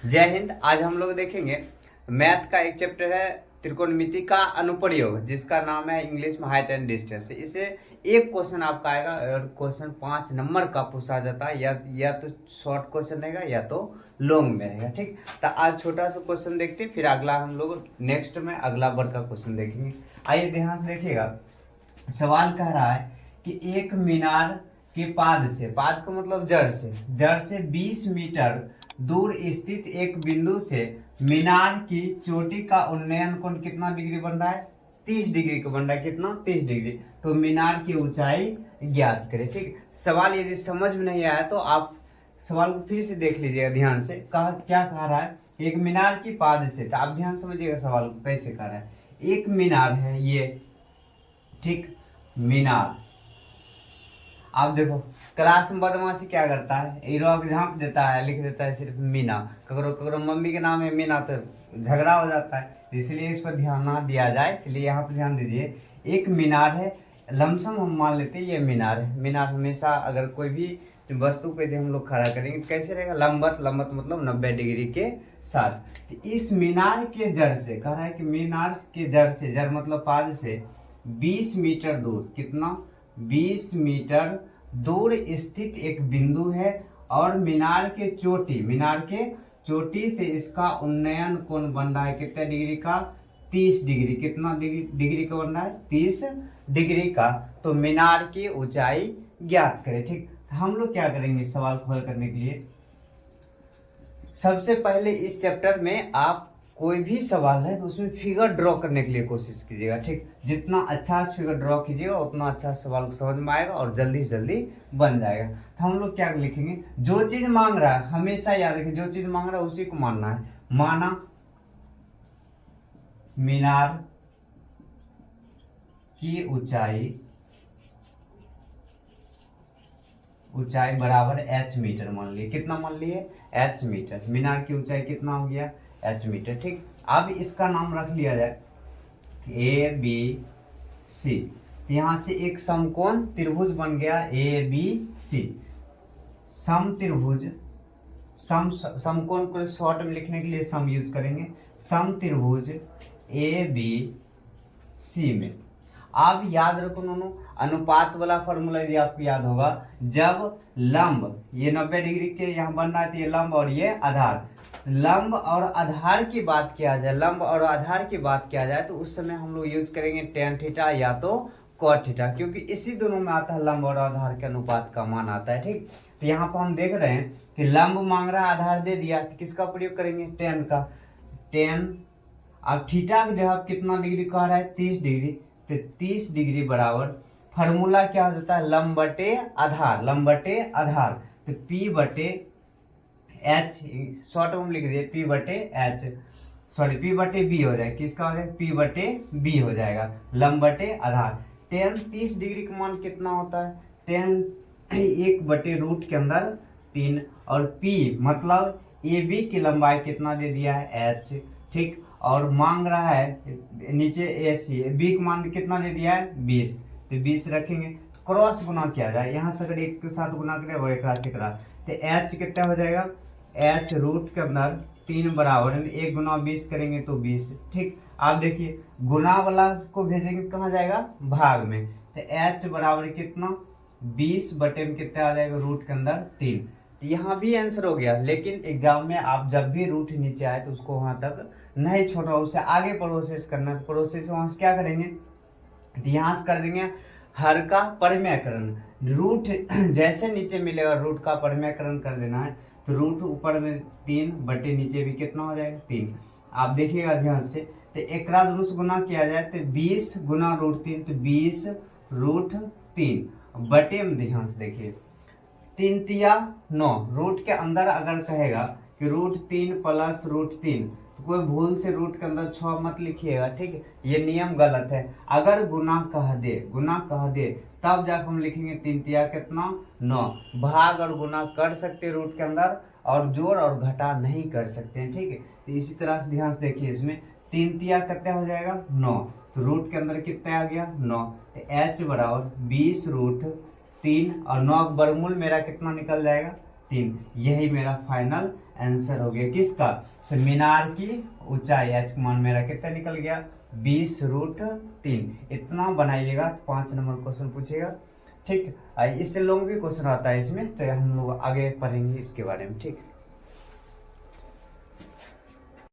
जय हिंद। आज हम लोग देखेंगे मैथ का एक चैप्टर है त्रिकोणमिति का अनुप्रयोग, जिसका नाम है इंग्लिश में हाइट एंड डिस्टेंस। इसे एक क्वेश्चन आपका आएगा और क्वेश्चन 5 नंबर का पूछा जाता है, या तो शॉर्ट क्वेश्चन रहेगा या तो लॉन्ग में रहेगा। ठीक, तो आज छोटा सा क्वेश्चन देखते हैं, फिर अगला हम लोग नेक्स्ट में अगला वर्ग का क्वेश्चन देखेंगे। आइए ध्यान से देखिएगा। सवाल कह रहा है कि एक मीनार के पाद का मतलब जड़ से 20 मीटर दूर स्थित एक बिंदु से मीनार की चोटी का उन्नयन कोण कितना डिग्री बन रहा है? 30 डिग्री का बन रहा है। कितना? 30 डिग्री। तो मीनार की ऊंचाई ज्ञात करें। ठीक, सवाल यदि समझ में नहीं आया तो आप सवाल को फिर से देख लीजिएगा ध्यान से। क्या कह रहा है? एक मीनार की पाद से, तो आप ध्यान समझिएगा सवाल को कैसे कह रहा है। एक मीनार है ये, ठीक, मीनार। आप देखो क्लास में बदमाशी क्या करता है, इरोक झांप देता है, लिख देता है सिर्फ मीना। ककरो ककरो मम्मी के नाम है मीना तो झगड़ा हो जाता है, इसलिए इस पर ध्यान ना दिया जाए, इसलिए यहाँ पर ध्यान दीजिए। एक मीनार है, लमसम हम मान लेते हैं ये मीनार है। मीनार हमेशा अगर कोई भी वस्तु को यदि हम लोग खड़ा करेंगे तो कैसे रहेगा? लंबत। लंबत मतलब 90 डिग्री के साथ। तो इस मीनार के जड़ से कह रहा है कि मीनार के जड़ से, जड़ मतलब पाद से 20 मीटर दूर, कितना? 20 मीटर दूर स्थित एक बिंदु है और मीनार के चोटी से इसका उन्नयन कोण बन रहा है कितने डिग्री का? 30 डिग्री। कितना डिग्री का बन रहा है? 30 डिग्री का। तो मीनार की ऊंचाई ज्ञात करें। ठीक, हम लोग क्या करेंगे इस सवाल को हल करने के लिए? सबसे पहले इस चैप्टर में आप कोई भी सवाल है तो उसमें फिगर ड्रॉ करने के लिए कोशिश कीजिएगा। ठीक, जितना अच्छा से फिगर ड्रॉ कीजिएगा उतना अच्छा सवाल को समझ में आएगा और जल्दी से जल्दी बन जाएगा। तो हम लोग क्या लिखेंगे? जो चीज मांग रहा है हमेशा याद रखिए, जो चीज मांग रहा है उसी को मानना है। माना मीनार की ऊंचाई बराबर h मीटर मान लिए। कितना मान लिए? h metre. मीनार की ऊंचाई कितना हो गया? h metre. ठीक, अब इसका नाम रख लिया जाए ABC। यहाँ से एक समकोण त्रिभुज बन गया ABC। समकोण को शॉर्ट में लिखने के लिए सम यूज करेंगे। सम त्रिभुज ABC में आप याद रखो दोनों, अनुपात वाला फॉर्मूला यदि आपको याद होगा, जब लंब ये 90 डिग्री के यहाँ बन रहा है तो ये लंब और ये आधार, लंब और आधार की बात किया जाए, तो उस समय हम लोग यूज करेंगे tan थीटा या तो cot थीटा, क्योंकि इसी दोनों में आता है लंब और आधार के अनुपात का मान आता है। ठीक, तो यहाँ पर हम देख रहे हैं कि लंब मांग रहा है, आधार दे दिया, तो किसका प्रयोग करेंगे? tan का। tan अब थीटा का जवाब कितना डिग्री कह रहा है? 30 डिग्री। तो 30 डिग्री बराबर फार्मूला क्या हो जाता है? लंब बटे आधार। तो P बटे H, शॉर्ट में लिख दिए P बटे B हो जाएगा। किसका हो जाएगा? P बटे B हो जाएगा, लंब बटे आधार। tan 30 डिग्री का मान कितना होता है? tan 1 बटे रूट के अंदर 3, और P मतलब AB की लंबाई कितना दे दिया है? H। ठीक, और मांग रहा है नीचे AC, B का मान कितना दे दिया है? 20। तो 20 रखेंगे, क्रॉस गुना किया जाए, यहाँ से अगर एक के साथ गुना करें और एक राशि करा तो H कितना हो जाएगा? H रूट के अंदर 3 बराबर 1 गुना 20 करेंगे तो 20। ठीक, आप देखिए गुना वाला को भेजेंगे कहाँ जाएगा? भाग में। तो H बराबर कितना? 20 बटे में कितना आ जाएगा? रूट के अंदर 3। तो यहाँ भी आंसर हो गया, लेकिन एग्जाम में आप जब भी रूट नीचे आए तो उसको वहां तक नहीं छोड़ा, उससे आगे प्रोसेस करना। प्रोसेस वहां से क्या करेंगे? यहाँ से कर देंगे हर का परिमेयकरण। रूट जैसे नीचे मिलेगा रूट का परिमेयकरण कर देना है, तो रूट ऊपर में 3 बटे नीचे भी कितना हो जाएगा? 3। आप देखिएगा ध्यान से, तो एक रात गुना किया जाए तो 20 गुना रूट 3, तो 20 रूट 3 बटे में ध्यान से देखिए 3 तिया 9। रूट के अंदर अगर कहेगा कि रूट 3 प्लस रूट 3, तो कोई भूल से रूट के अंदर 6 मत लिखिएगा। ठीक है, ये नियम गलत है। अगर गुना कह दे तब जाकर हम लिखेंगे 3 तिया कितना? 9। भाग और गुना कर सकते रूट के अंदर, और जोड़ और घटा नहीं कर सकते हैं। ठीक है, तो इसी तरह से ध्यान से देखिए, इसमें 3 तिया कितना हो जाएगा? 9। तो रूट के अंदर कितना आ गया? 9। तो H बराबर 20 रूट 3, और 9 वर्गमूल मेरा कितना निकल जाएगा? 3। यही मेरा फाइनल आंसर हो गया किसका, तो मीनार की ऊंचाई एच का मान मेरा कितना निकल गया 20√3। इतना बनाइएगा 5 नंबर क्वेश्चन पूछेगा। ठीक, इससे लॉन्ग भी क्वेश्चन आता है इसमें, तो हम लोग आगे पढ़ेंगे इसके बारे में। ठीक।